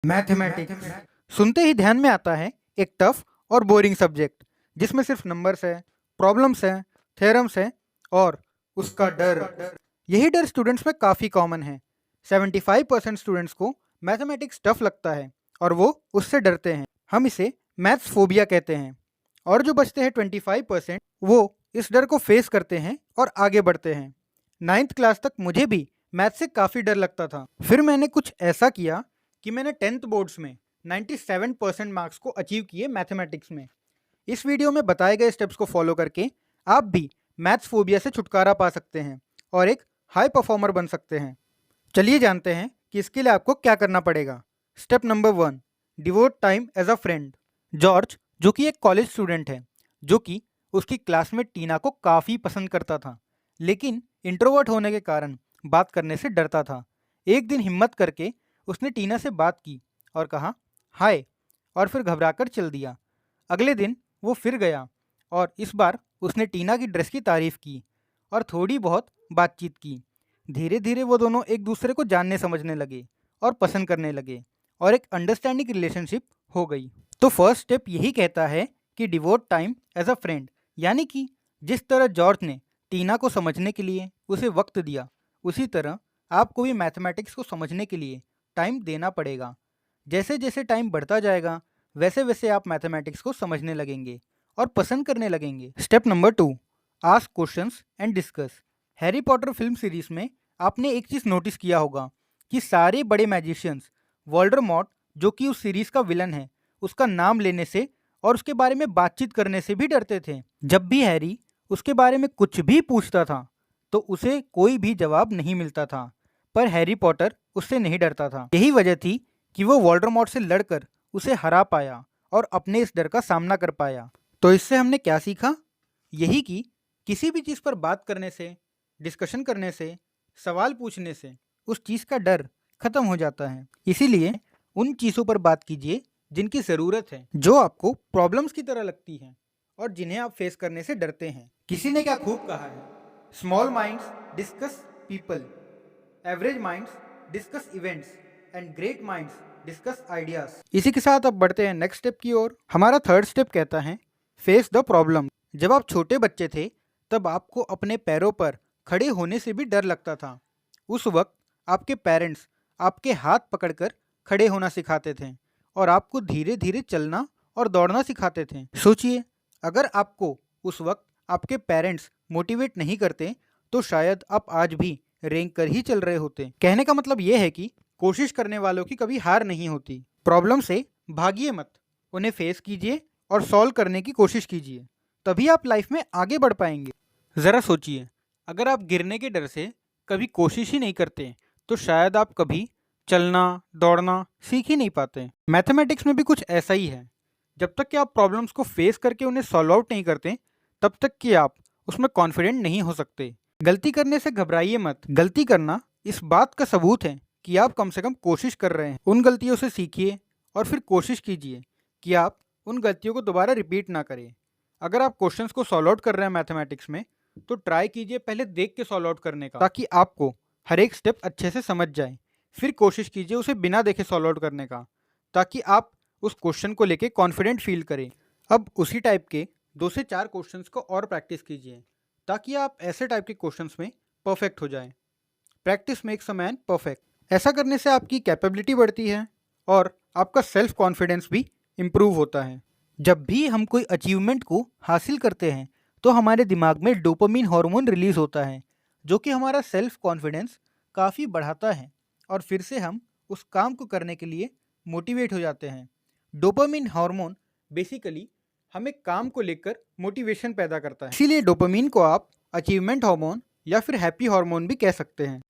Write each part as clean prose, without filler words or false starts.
Mathematics सुनते ही ध्यान में आता है एक टफ और बोरिंग सब्जेक्ट जिसमें सिर्फ नंबर्स है, प्रॉब्लम्स हैं, थ्योरम्स हैं और उसका डर। यही डर स्टूडेंट्स में काफ़ी कॉमन है। 75% स्टूडेंट्स को मैथमेटिक्स टफ लगता है और वो उससे डरते हैं। हम इसे मैथ्स फोबिया कहते हैं। और जो बचते हैं 25% वो इस डर को फेस करते हैं और आगे बढ़ते हैं। 9th क्लास तक मुझे भी मैथ से काफ़ी डर लगता था। फिर मैंने कुछ ऐसा किया कि मैंने 10th बोर्ड्स में 97% मार्क्स को अचीव किए मैथमेटिक्स में। इस वीडियो में बताए गए स्टेप्स को फॉलो करके आप भी मैथ्स फोबिया से छुटकारा पा सकते हैं और एक हाई परफॉर्मर बन सकते हैं। चलिए जानते हैं कि इसके लिए आपको क्या करना पड़ेगा। Step number 1, devote time as a friend. George, जो कि एक कॉलेज स्टूडेंट है, जो कि उसकी क्लासमेट टीना को काफ़ी पसंद करता था, लेकिन इंट्रोवर्ट होने के कारण बात करने से डरता था। एक दिन हिम्मत करके उसने टीना से बात की और कहा हाय, और फिर घबराकर चल दिया। अगले दिन वो फिर गया और इस बार उसने टीना की ड्रेस की तारीफ की और थोड़ी बहुत बातचीत की। धीरे धीरे वो दोनों एक दूसरे को जानने समझने लगे और पसंद करने लगे और एक अंडरस्टैंडिंग रिलेशनशिप हो गई। तो फर्स्ट स्टेप यही कहता है कि devote time as a friend, यानी कि जिस तरह जॉर्ज ने टीना को समझने के लिए उसे वक्त दिया, उसी तरह आपको भी मैथमेटिक्स को समझने के लिए टाइम देना पड़ेगा। जैसे जैसे टाइम बढ़ता जाएगा वैसे वैसे आप मैथमेटिक्स को समझने लगेंगे और पसंद करने लगेंगे। Step number 2, ask questions and discuss. Harry Potter film series में आपने एक चीज़ नोटिस किया होगा कि सारे बड़े मैजिशियंस वोल्डेमॉर्ट, जो कि उस सीरीज का विलन है, उसका नाम लेने से और उसके बारे में बातचीत करने से भी डरते थे। जब भी हैरी उसके बारे में कुछ भी पूछता था तो उसे कोई भी जवाब नहीं मिलता था, पर हैरी पॉटर उससे नहीं डरता था। यही वजह थी कि वो वोल्डेमॉर्ट से लड़कर उसे हरा पाया और अपने इस डर का सामना कर पाया। तो इससे हमने क्या सीखा? यही कि किसी भी चीज़ पर बात करने से, डिस्कशन करने से, सवाल पूछने से उस चीज़ का डर खत्म हो जाता है। इसीलिए उन चीज़ों पर बात कीजिए जिनकी ज़रूरत है, जो आपको प्रॉब्लम्स की तरह लगती हैं और जिन्हें आप फेस करने से डरते हैं। किसी ने क्या खूब कहा है, small minds discuss people, average minds discuss events and great minds discuss ideas. इसी के साथ अब बढ़ते हैं नेक्स्ट स्टेप की ओर। हमारा थर्ड स्टेप कहता है फेस द प्रॉब्लम। जब आप छोटे बच्चे थे तब आपको अपने पैरों पर खड़े होने से भी डर लगता था। उस वक्त आपके पेरेंट्स आपके हाथ पकड़कर खड़े होना सिखाते थे और आपको धीरे धीरे चलना और दौड़ना सिखाते थे। सोचिए, अगर आपको उस वक्त आपके पेरेंट्स मोटिवेट नहीं करते तो शायद आप आज भी रेंग कर ही चल रहे होते। कहने का मतलब यह है कि कोशिश करने वालों की कभी हार नहीं होती। प्रॉब्लम से भागिए मत, उन्हें फेस कीजिए और सॉल्व करने की कोशिश कीजिए, तभी आप लाइफ में आगे बढ़ पाएंगे। ज़रा सोचिए, अगर आप गिरने के डर से कभी कोशिश ही नहीं करते तो शायद आप कभी चलना दौड़ना सीख ही नहीं पाते। मैथमेटिक्स में भी कुछ ऐसा ही है। जब तक कि आप प्रॉब्लम्स को फेस करके उन्हें सॉल्व आउट नहीं करते तब तक कि आप उसमें कॉन्फिडेंट नहीं हो सकते। गलती करने से घबराइए मत। गलती करना इस बात का सबूत है कि आप कम से कम कोशिश कर रहे हैं। उन गलतियों से सीखिए और फिर कोशिश कीजिए कि आप उन गलतियों को दोबारा रिपीट ना करें। अगर आप क्वेश्चंस को सॉल्व आउट कर रहे हैं मैथमेटिक्स में, तो ट्राई कीजिए पहले देख के सॉल्व आउट करने का, ताकि आपको हर एक स्टेप अच्छे से समझ जाए। फिर कोशिश कीजिए उसे बिना देखे सॉल्व आउट करने का, ताकि आप उस क्वेश्चन को लेके कॉन्फिडेंट फील करें। अब उसी टाइप के 2 से 4 क्वेश्चंस को और प्रैक्टिस कीजिए, ताकि आप ऐसे टाइप के क्वेश्चंस में परफेक्ट हो जाएं। Practice makes a man perfect. ऐसा करने से आपकी कैपेबिलिटी बढ़ती है और आपका सेल्फ कॉन्फिडेंस भी इम्प्रूव होता है। जब भी हम कोई अचीवमेंट को हासिल करते हैं तो हमारे दिमाग में डोपामिन हार्मोन रिलीज होता है, जो कि हमारा सेल्फ कॉन्फिडेंस काफ़ी बढ़ाता है और फिर से हम उस काम को करने के लिए मोटिवेट हो जाते हैं। डोपामिन हार्मोन बेसिकली हमें काम को लेकर मोटिवेशन पैदा करता है। इसीलिए डोपामिन को आप अचीवमेंट हार्मोन या फिर हैप्पी हार्मोन भी कह सकते हैं।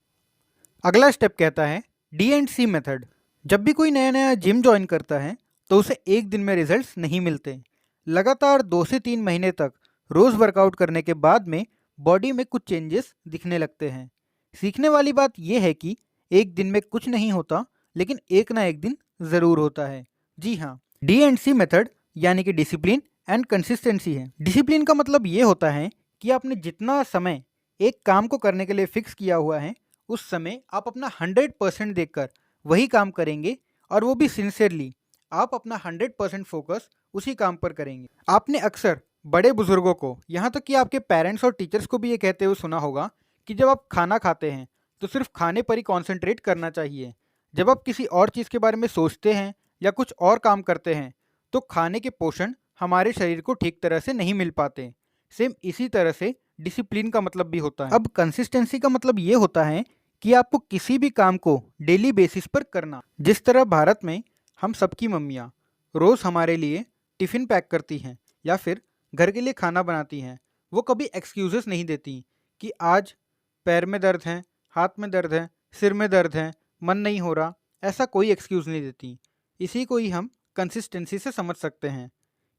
अगला स्टेप कहता है DNC मेथड। जब भी कोई नया नया जिम ज्वाइन करता है तो उसे एक दिन में रिजल्ट्स नहीं मिलते। लगातार 2 से 3 महीने तक रोज़ वर्कआउट करने के बाद में बॉडी में कुछ चेंजेस दिखने लगते हैं। सीखने वाली बात यह है कि एक दिन में कुछ नहीं होता, लेकिन एक ना एक दिन ज़रूर होता है। जी हाँ, DNC मेथड यानी कि डिसिप्लिन एंड कंसिस्टेंसी है। डिसिप्लिन का मतलब ये होता है कि आपने जितना समय एक काम को करने के लिए फिक्स किया हुआ है, उस समय आप अपना 100% देकर वही काम करेंगे और वो भी सिंसियरली, आप अपना 100% फोकस उसी काम पर करेंगे। आपने अक्सर बड़े बुजुर्गों को, यहाँ तक कि आपके पेरेंट्स और टीचर्स को भी ये कहते हुए सुना होगा कि जब आप खाना खाते हैं तो सिर्फ खाने पर ही कॉन्सेंट्रेट करना चाहिए। जब आप किसी और चीज़ के बारे में सोचते हैं या कुछ और काम करते हैं तो खाने के पोषण हमारे शरीर को ठीक तरह से नहीं मिल पाते। सेम इसी तरह से डिसिप्लिन का मतलब भी होता है। अब कंसिस्टेंसी का मतलब ये होता है कि आपको किसी भी काम को डेली बेसिस पर करना। जिस तरह भारत में हम सबकी मम्मियाँ रोज़ हमारे लिए टिफ़िन पैक करती हैं या फिर घर के लिए खाना बनाती हैं, वो कभी एक्सक्यूज़ेस नहीं देती कि आज पैर में दर्द है, हाथ में दर्द है, सिर में दर्द है, मन नहीं हो रहा, ऐसा कोई एक्सक्यूज़ नहीं देती। इसी को ही हम कंसिस्टेंसी से समझ सकते हैं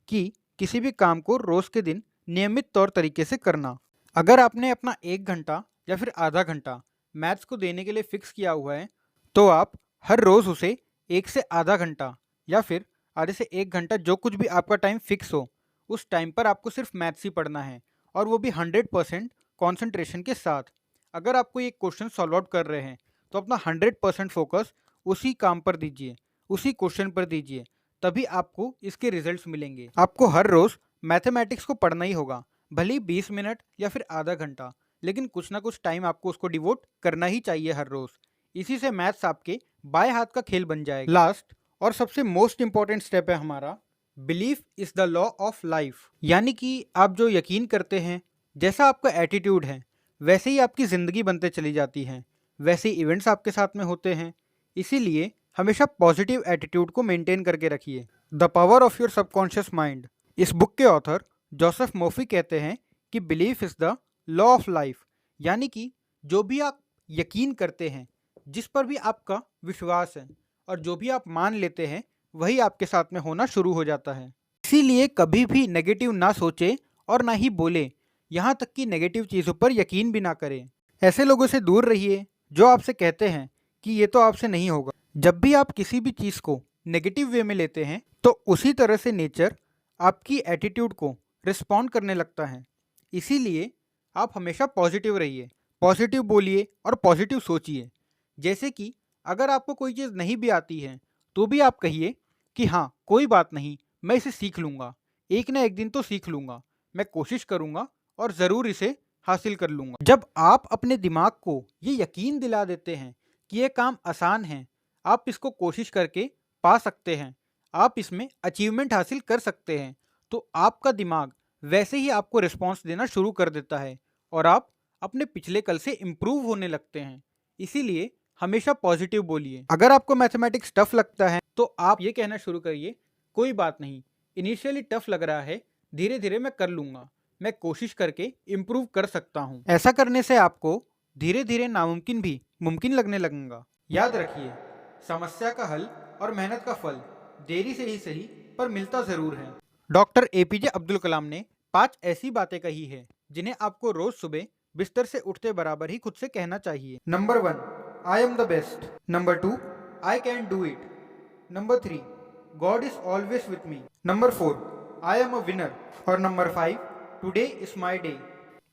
कि किसी भी काम को रोज़ के दिन नियमित तौर तरीके से करना। अगर आपने अपना 1 घंटा या फिर आधा घंटा मैथ्स को देने के लिए फिक्स किया हुआ है तो आप हर रोज़ उसे 1 से आधा घंटा या फिर आधे से 1 घंटा, जो कुछ भी आपका टाइम फिक्स हो, उस टाइम पर आपको सिर्फ मैथ्स ही पढ़ना है और वो भी 100% कॉन्सेंट्रेशन के साथ। अगर आप कोई एक क्वेश्चन सॉल्व आउट कर रहे हैं तो अपना 100% फोकस उसी काम पर दीजिए, उसी क्वेश्चन पर दीजिए, तभी आपको इसके रिजल्ट्स मिलेंगे। आपको हर रोज़ मैथमेटिक्स को पढ़ना ही होगा, भले ही 20 मिनट या फिर आधा घंटा, लेकिन कुछ ना कुछ टाइम आपको उसको डिवोट करना ही चाहिए हर रोज़। इसी से मैथ्स आपके बाएं हाथ का खेल बन जाएगा। लास्ट और सबसे मोस्ट इंपॉर्टेंट स्टेप है हमारा, belief is the law of life. यानी कि आप जो यकीन करते हैं, जैसा आपका एटीट्यूड है, वैसे ही आपकी ज़िंदगी बनते चली जाती है, वैसे ही इवेंट्स आपके साथ में होते हैं। इसीलिए हमेशा पॉजिटिव एटीट्यूड को मेंटेन करके रखिए। The power of your subconscious mind. इस बुक के ऑथर जोसेफ मोफी कहते हैं कि belief is the law of life, यानी कि जो भी आप यकीन करते हैं, जिस पर भी आपका विश्वास है और जो भी आप मान लेते हैं, वही आपके साथ में होना शुरू हो जाता है। इसीलिए कभी भी नेगेटिव ना सोचे और ना ही बोले, यहाँ तक कि नेगेटिव चीज़ों पर यकीन भी ना करें। ऐसे लोगों से दूर रहिए जो आपसे कहते हैं कि ये तो आपसे नहीं होगा। जब भी आप किसी भी चीज़ को नेगेटिव वे में लेते हैं तो उसी तरह से नेचर आपकी एटीट्यूड को रिस्पॉन्ड करने लगता है। इसीलिए आप हमेशा पॉजिटिव रहिए, पॉजिटिव बोलिए और पॉजिटिव सोचिए। जैसे कि अगर आपको कोई चीज़ नहीं भी आती है तो भी आप कहिए कि हाँ, कोई बात नहीं, मैं इसे सीख लूँगा, एक ना एक दिन तो सीख लूँगा, मैं कोशिश करूँगा और ज़रूर इसे हासिल कर लूँगा। जब आप अपने दिमाग को ये यकीन दिला देते हैं कि ये काम आसान है, आप इसको कोशिश करके पा सकते हैं, आप इसमें अचीवमेंट हासिल कर सकते हैं, तो आपका दिमाग वैसे ही आपको रिस्पॉन्स देना शुरू कर देता है और आप अपने पिछले कल से इम्प्रूव होने लगते हैं। इसीलिए हमेशा पॉजिटिव बोलिए। अगर आपको मैथमेटिक्स टफ लगता है तो आप ये कहना शुरू करिए, कोई बात नहीं, इनिशियली टफ लग रहा है, धीरे धीरे मैं कर लूँगा, मैं कोशिश करके इम्प्रूव कर सकता हूँ। ऐसा करने से आपको धीरे धीरे नामुमकिन भी मुमकिन लगने लगेगा। याद रखिए, समस्या का हल और मेहनत का फल देरी से ही सही पर मिलता ज़रूर है। डॉक्टर एपीजे अब्दुल कलाम ने 5 ऐसी बातें कही है जिन्हें आपको रोज़ सुबह बिस्तर से उठते बराबर ही खुद से कहना चाहिए। Number 1, I am the best. Number 2, I can do it. Number 3, God is always with me. Number 4, I am a winner. और number 5, today is my day.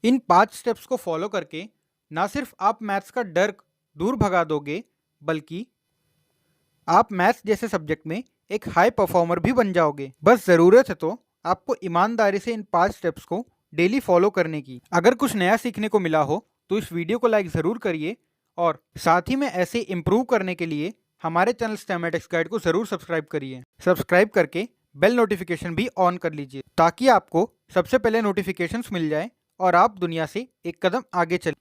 इन 5 स्टेप्स को फॉलो करके ना सिर्फ आप मैथ्स का डर दूर भगा दोगे, बल्कि आप मैथ्स जैसे सब्जेक्ट में एक हाई परफॉर्मर भी बन जाओगे। बस ज़रूरत है तो आपको ईमानदारी से इन 5 स्टेप्स को डेली फॉलो करने की। अगर कुछ नया सीखने को मिला हो तो इस वीडियो को लाइक ज़रूर करिए और साथ ही में ऐसे इम्प्रूव करने के लिए हमारे चैनल स्टेमेटिक्स गाइड को ज़रूर सब्सक्राइब करिए। सब्सक्राइब करके बेल नोटिफिकेशन भी ऑन कर लीजिए ताकि आपको सबसे पहले नोटिफिकेशंस मिल जाए और आप दुनिया से एक कदम आगे चलें।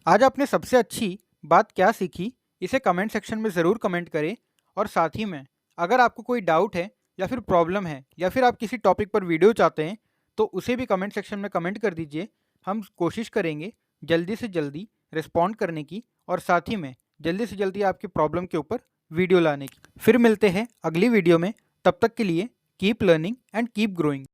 आज आपने सबसे अच्छी बात क्या सीखी, इसे कमेंट सेक्शन में ज़रूर कमेंट करें और साथ ही में अगर आपको कोई डाउट है या फिर प्रॉब्लम है या फिर आप किसी टॉपिक पर वीडियो चाहते हैं तो उसे भी कमेंट सेक्शन में कमेंट कर दीजिए। हम कोशिश करेंगे जल्दी से जल्दी रिस्पॉन्ड करने की और साथ ही में जल्दी से जल्दी आपकी प्रॉब्लम के ऊपर वीडियो लाने की। फिर मिलते हैं अगली वीडियो में, तब तक के लिए keep learning and keep growing.